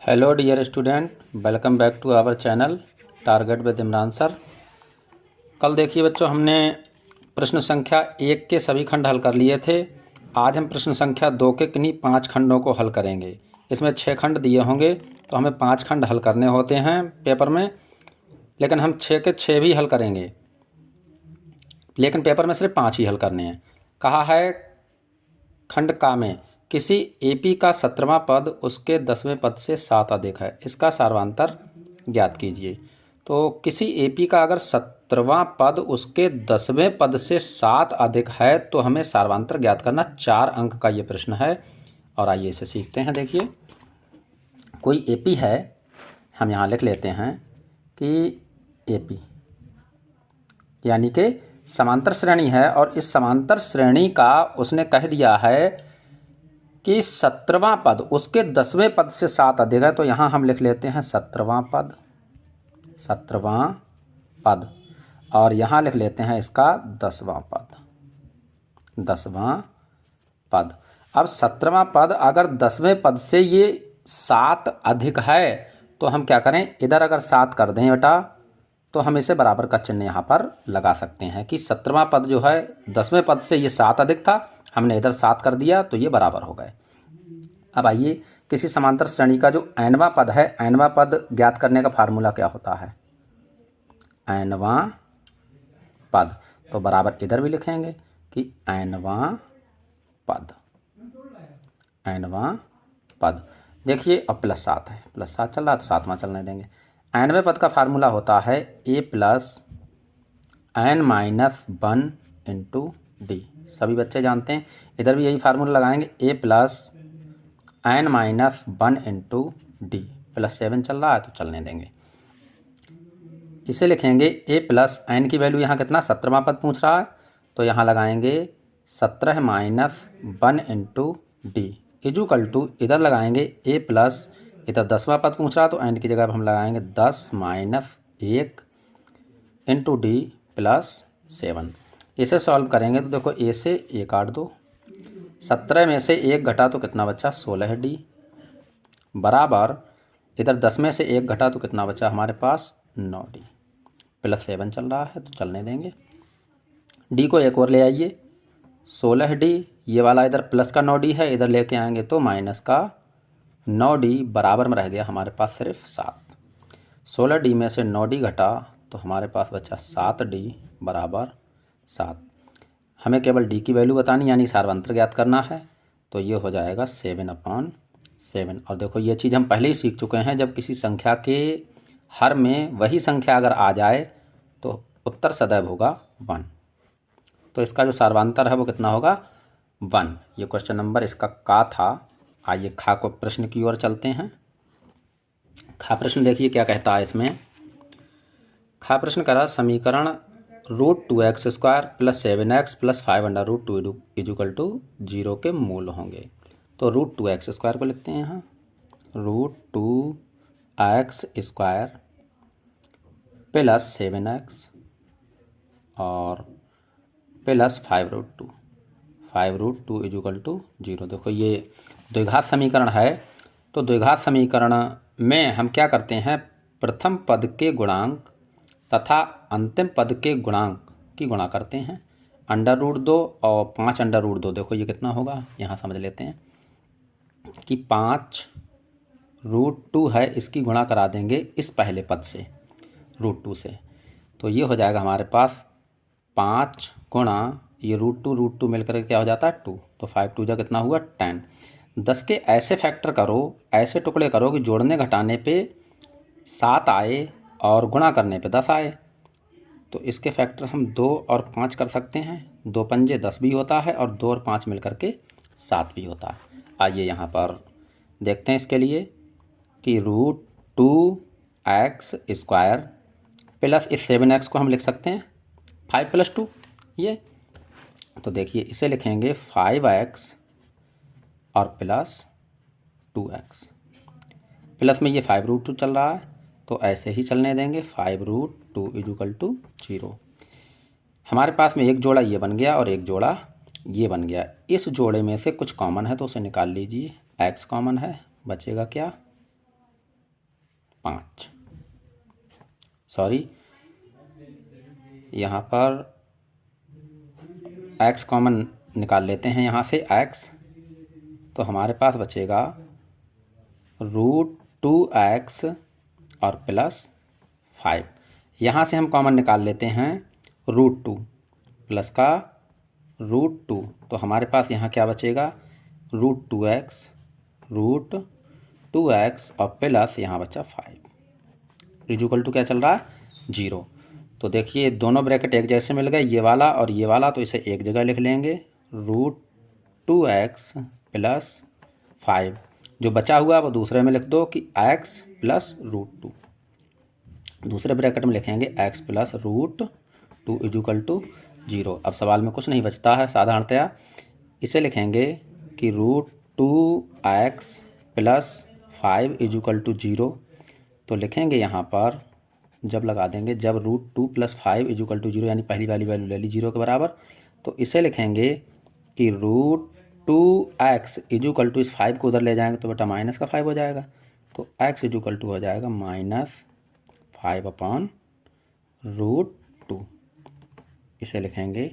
Hello dear student, welcome back to our channel target with Imran sir. कल देखिए बच्चों, हमने प्रश्न संख्या 1 के सभी खंड हल कर लिए थे। आज हम प्रश्न संख्या 2 के किन्हीं 5 खंडों को हल करेंगे। इसमें 6 खंड दिए होंगे तो हमें 5 खंड हल करने होते हैं पेपर में, लेकिन हम 6 के 6 भी हल करेंगे, लेकिन पेपर में सिर्फ 5 ही हल करने हैं। कहा है खंड का में किसी एपी का 17वां पद उसके 10वें पद से 7 अधिक है, इसका सार्वधातर ज्ञात कीजिए। तो किसी एपी का अगर 17वां पद उसके 10वें पद से 7 अधिक है तो हमें सार्वधातर ज्ञात करना। 4 अंक का ये प्रश्न है और आइए इसे सीखते हैं। देखिए, कोई एपी है, हम यहाँ लिख लेते हैं कि एपी यानी कि समांतर श्रेणी है, और इस समांतर श्रेणी का उसने कह दिया है कि 17वां पद उसके 10वें पद से 7 अधिक है। तो यहाँ हम लिख लेते हैं 17वां पद, 17वां पद, और यहाँ लिख लेते हैं इसका 10वां पद, 10वां पद। अब 17वां पद अगर 10वें पद से ये 7 अधिक है तो हम क्या करें, इधर अगर 7 कर दें बेटा तो हम इसे बराबर का चिन्ह यहाँ पर लगा सकते हैं कि 17वां पद जो है 10वें पद से ये 7 अधिक था, हमने इधर 7 कर दिया तो ये बराबर हो गए। अब आइए, किसी समांतर श्रेणी का जो nवां पद है, nवां पद ज्ञात करने का फार्मूला क्या होता है, nवां पद। तो बराबर इधर भी लिखेंगे कि nवां पद, nवां पद। देखिए अब +7 है, +7 चल रहा है तो 7वां चलने देंगे। nवें पद का फार्मूला होता है a + n-1 इंटू डी। सभी बच्चे जानते हैं, इधर भी यही फार्मूला लगाएंगे, a + n-1 इंटू डी। +7 चल रहा है तो चलने देंगे। इसे लिखेंगे a + n की वैल्यू यहाँ कितना, 17वां पद पूछ रहा है तो यहाँ लगाएंगे 17 - 1 इंटू डी इजुकल टू, इधर लगाएंगे a + इधर 10वां पद पूछ रहा तो n की जगह हम लगाएंगे 10 - 1 इंटू डी +7। इसे सॉल्व करेंगे तो देखो a से a काट दो, 17 में से 1 घटा तो कितना बचा, 16d, बराबर इधर 10 में से 1 घटा तो कितना बचा हमारे पास, 9d। +7 चल रहा है तो चलने देंगे। d को एक और ले आइए, 16d, ये वाला इधर प्लस का 9d है, इधर लेके आएंगे तो माइनस का 9d, बराबर में रह गया हमारे पास सिर्फ 7। 16d में से 9d घटा तो हमारे पास बचा 7d बराबर 7। हमें केवल d की वैल्यू बतानी यानी सार्वधातर ज्ञात करना है, तो ये हो जाएगा 7/7। और देखो ये चीज़ हम पहले ही सीख चुके हैं, जब किसी संख्या के हर में वही संख्या अगर आ जाए तो उत्तर सदैव होगा 1। तो इसका जो सार्वधातर है वो कितना होगा, 1। ये क्वेश्चन नंबर इसका का था। आइए खा को प्रश्न की ओर चलते हैं। खा प्रश्न देखिए क्या कहता है इसमें। खा प्रश्न करा, समीकरण √2x² + 7x + 5√2 = 0 के मूल होंगे। तो √2x² को लिखते हैं यहाँ, √2x² + 7x और + 5√2 = 0। देखो ये द्विघात समीकरण है, तो द्विघात समीकरण में हम क्या करते हैं, प्रथम पद के गुणांक तथा अंतिम पद के गुणांक की गुणा करते हैं। √2 और 5√2, देखो ये कितना होगा, यहाँ समझ लेते हैं कि 5√2 है, इसकी गुणा करा देंगे इस पहले पद से, √2 से, तो ये हो जाएगा हमारे पास 5 गुणा ये √2 मिलकर क्या हो जाता है 2, तो 5 2 जा कितना हुआ 10। 10 के ऐसे फैक्टर करो, ऐसे टुकड़े करो कि जोड़ने घटाने पे 7 आए और गुणा करने पे 10 आए। तो इसके फैक्टर हम 2 और 5 कर सकते हैं, 2 पंजे 10 भी होता है और 2 और 5 मिलकर के 7 भी होता है। आइए यहाँ पर देखते हैं इसके लिए कि √2x² प्लस इस 7x को हम लिख सकते हैं 5 + 2 ये। तो देखिए इसे लिखेंगे 5x और प्लस 2x, प्लस में ये 5√2 चल रहा है तो ऐसे ही चलने देंगे, 5√2 = 0। हमारे पास में एक जोड़ा ये बन गया और एक जोड़ा ये बन गया। इस जोड़े में से कुछ कॉमन है तो उसे निकाल लीजिए, x कॉमन है, बचेगा क्या 5, सॉरी यहाँ पर x कॉमन निकाल लेते हैं यहाँ से x, तो हमारे पास बचेगा √2x और प्लस 5। यहाँ से हम कॉमन निकाल लेते हैं √2 प्लस का √2, तो हमारे पास यहाँ क्या बचेगा √2x और प्लस यहाँ बचा 5 इक्वल टू क्या चल रहा है 0। तो देखिए दोनों ब्रैकेट एक जैसे मिल गए, ये वाला और ये वाला, तो इसे एक जगह लिख लेंगे √2x प्लस 5। जो बचा हुआ वो दूसरे में लिख दो कि x प्लस √2, दूसरे ब्रैकेट में लिखेंगे x प्लस √2 इक्वल टू 0। अब सवाल में कुछ नहीं बचता है साधारणतया, इसे लिखेंगे कि √2x प्लस 5 इक्वल टू 0। तो लिखेंगे यहाँ पर जब लगा देंगे, जब √2 प्लस 5 इक्वल टू 0 यानी पहली वाली वैल्यू ले ली 0 के बराबर, तो इसे लिखेंगे कि √2x इक्वल टू इस 5 को उधर ले जाएंगे तो बेटा माइनस का 5 हो जाएगा, तो x इक्वल टू हो जाएगा -5/√2। इसे लिखेंगे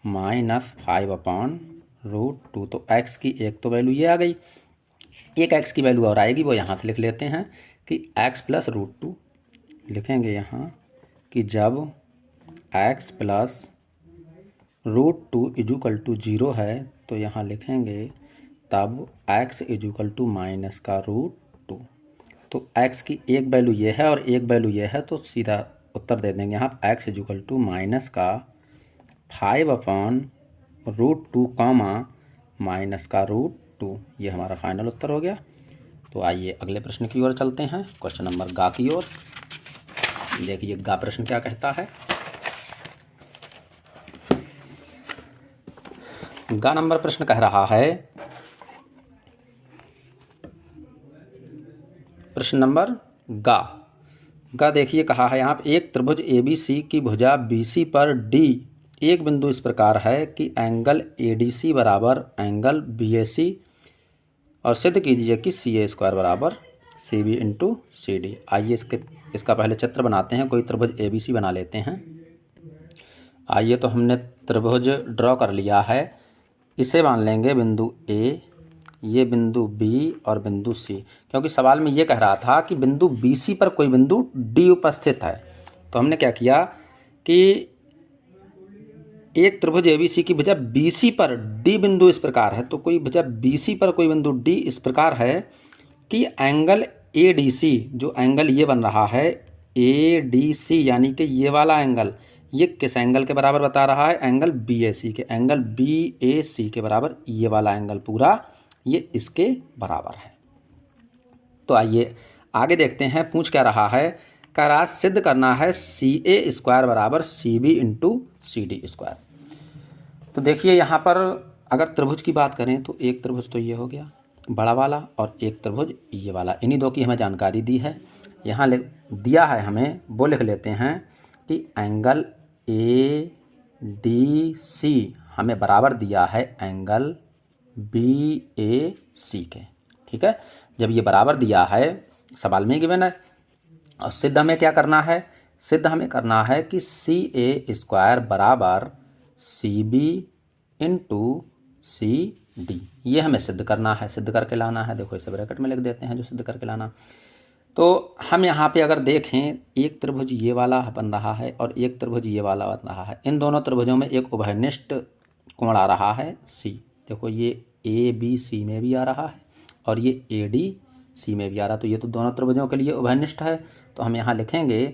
-5/√2। तो x की एक तो वैल्यू ये आ गई, एक x की वैल्यू और आएगी, वो यहाँ से लिख लेते हैं कि x प्लस √2। लिखेंगे यहाँ कि जब x प्लस √2 इक्वल टू 0 है, तो यहाँ लिखेंगे तब x इक्वल टू माइनस का √2। तो x की एक वैल्यू ये है और एक वैल्यू ये है, तो सीधा उत्तर दे देंगे यहाँ x इक्वल टू माइनस का 5/√2 कामा माइनस का √2। ये हमारा फाइनल उत्तर हो गया। तो आइए अगले प्रश्न की ओर चलते हैं, क्वेश्चन नंबर गा की ओर। देखिए गा प्रश्न क्या कहता है। गा नंबर प्रश्न कह रहा है, प्रश्न नंबर गा देखिए कहा है यहाँ पे, एक त्रिभुज ABC की भुजा BC पर D एक बिंदु इस प्रकार है कि एंगल ADC बराबर एंगल BAC, और सिद्ध कीजिए कि CA² बराबर CB इंटू CD। आइए इसका पहले चित्र बनाते हैं, कोई त्रिभुज ABC बना लेते हैं। आइए तो हमने त्रिभुज ड्रॉ कर लिया है, इसे मान लेंगे बिंदु A, ये बिंदु B और बिंदु C, क्योंकि सवाल में ये कह रहा था कि बिंदु BC पर कोई बिंदु D उपस्थित है। तो हमने क्या किया कि एक त्रिभुज ABC की भुजा BC पर D बिंदु इस प्रकार है, तो कोई भुजा BC पर कोई बिंदु D इस प्रकार है कि एंगल ADC, जो एंगल ये बन रहा है ADC यानी कि ये वाला एंगल, ये किस एंगल के बराबर बता रहा है, एंगल BAC के, एंगल BAC के बराबर ये वाला एंगल पूरा ये इसके बराबर है। तो आइए आगे देखते हैं, पूछ क्या रहा है, कह रहा सिद्ध करना है CA² बराबर CB इंटू CD²। तो देखिए यहाँ पर अगर त्रिभुज की बात करें तो एक त्रिभुज तो ये हो गया बड़ा वाला और एक त्रिभुज ये वाला, इन्हीं दो की हमें जानकारी दी है। यहाँ दिया है हमें, वो लिख लेते हैं कि एंगल ADC हमें बराबर दिया है एंगल BAC के, ठीक है। जब ये बराबर दिया है, सवाल में गिवन है, और सिद्ध हमें क्या करना है, सिद्ध हमें करना है कि CA² बराबर CB इंटू CD, ये हमें सिद्ध करना है, सिद्ध करके लाना है। देखो इसे ब्रैकेट में लिख देते हैं जो सिद्ध करके लाना। तो हम यहाँ पे अगर देखें, एक त्रिभुज ये वाला बन रहा है और एक त्रिभुज ये वाला बन रहा है, इन दोनों त्रिभुजों में एक उभयनिष्ठ कोण आ रहा है C। देखो ये ABC में भी आ रहा है और ये ADC में भी आ रहा है, तो ये तो दोनों त्रिभुजों के लिए उभयनिष्ठ है। तो हम यहाँ लिखेंगे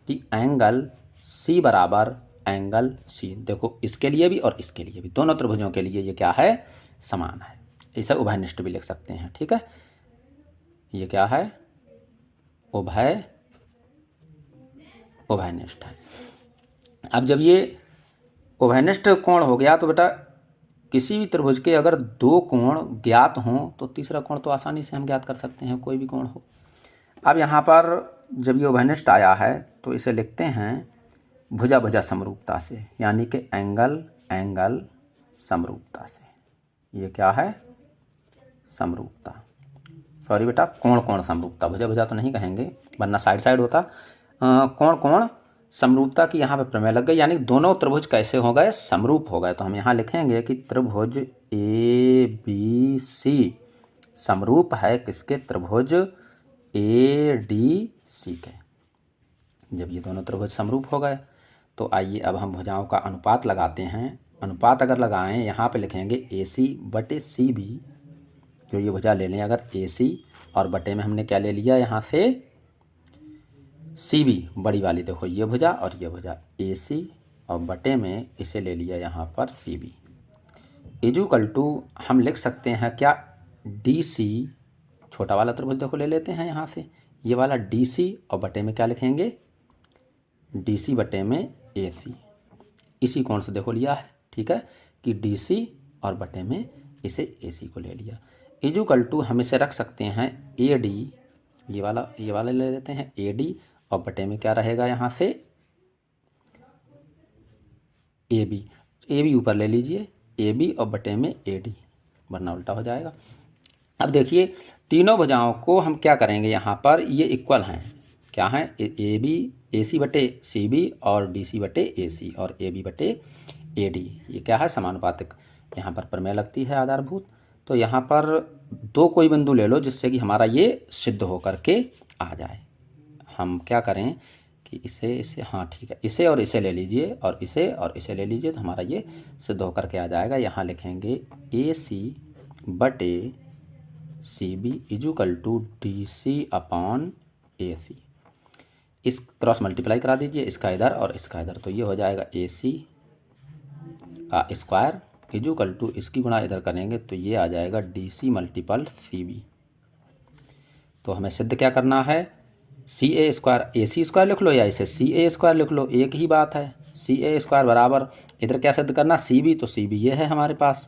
कि एंगल C बराबर एंगल C, देखो इसके लिए भी और इसके लिए भी, दोनों त्रिभुजों के लिए ये क्या है, समान है। इसे उभयनिष्ठ भी लिख सकते हैं, ठीक है। ये क्या है, उभयनिष्ठ है। अब जब ये उभयनिष्ठ कोण हो गया, तो बेटा किसी भी त्रिभुज के अगर दो कोण ज्ञात हों तो तीसरा कोण तो आसानी से हम ज्ञात कर सकते हैं, कोई भी कोण हो। अब यहाँ पर जब ये उभयनिष्ठ आया है तो इसे लिखते हैं भुजा भुजा समरूपता से, यानी कि एंगल एंगल समरूपता से। ये क्या है, समरूपता। सॉरी बेटा, कोण कोण समरूपता, भुजा भुजा तो नहीं कहेंगे वरना साइड साइड होता। कोण कोण समरूपता की यहाँ पे प्रमेय लग गई, यानी दोनों त्रिभुज कैसे हो गए, समरूप हो गए। तो हम यहाँ लिखेंगे कि त्रिभुज ABC समरूप है किसके, त्रिभुज ADC के। जब ये दोनों त्रिभुज समरूप हो गए तो आइए अब हम भुजाओं का अनुपात लगाते हैं। अनुपात अगर लगाएं यहाँ पे लिखेंगे AC बटे CB, जो ये भुजा ले लें अगर AC और बटे में हमने क्या ले लिया यहाँ से CB बड़ी वाली, देखो ये भुजा और ये भुजा AC और बटे में इसे ले लिया यहाँ पर CB इजुकल टू हम लिख सकते हैं क्या, DC छोटा वाला त्रिभुज देखो ले लेते हैं यहाँ से, ये वाला DC और बटे में क्या लिखेंगे DC बटे में AC, इसी कोण से देखो लिया है, ठीक है, कि DC और बटे में इसे AC को ले लिया। इजुकल टू हम इसे रख सकते हैं AD, ये वाला ले लेते हैं AD और बटे में क्या रहेगा यहाँ से AB ऊपर ले लीजिए, AB और बटे में AD, वरना उल्टा हो जाएगा। अब देखिए तीनों भुजाओं को हम क्या करेंगे, यहाँ पर ये इक्वल हैं, क्या हैं, AC बटे CB और DC बटे AC और AB बटे AD, ये क्या है समानुपातिक, यहाँ पर प्रमेय लगती है आधारभूत। तो यहाँ पर दो कोई बिंदु ले लो जिससे कि हमारा ये सिद्ध होकर के आ जाए। हम क्या करें कि इसे हाँ ठीक है, इसे और इसे ले लीजिए और इसे ले लीजिए, तो हमारा ये सिद्ध होकर के आ जाएगा। यहाँ लिखेंगे AC बटे CB is equal to DC upon AC, इस क्रॉस मल्टीप्लाई करा दीजिए, इसका इधर और इसका इधर, तो ये हो जाएगा AC का स्क्वायर इजुकल टू इसकी गुणा इधर करेंगे तो ये आ जाएगा DC मल्टीपल CB। तो हमें सिद्ध क्या करना है, CA स्क्वायर AC स्क्वायर लिख लो या इसे CA स्क्वायर लिख लो, एक ही बात है। CA स्क्वायर बराबर इधर क्या सिद्ध करना CB, तो CB ये है हमारे पास,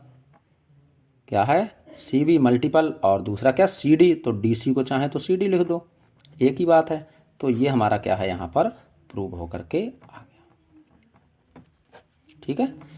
क्या है CB मल्टीपल और दूसरा क्या CD, तो DC को चाहे तो CD लिख दो, एक ही बात है। तो ये हमारा क्या है यहाँ पर प्रूव होकर के आ गया, ठीक है।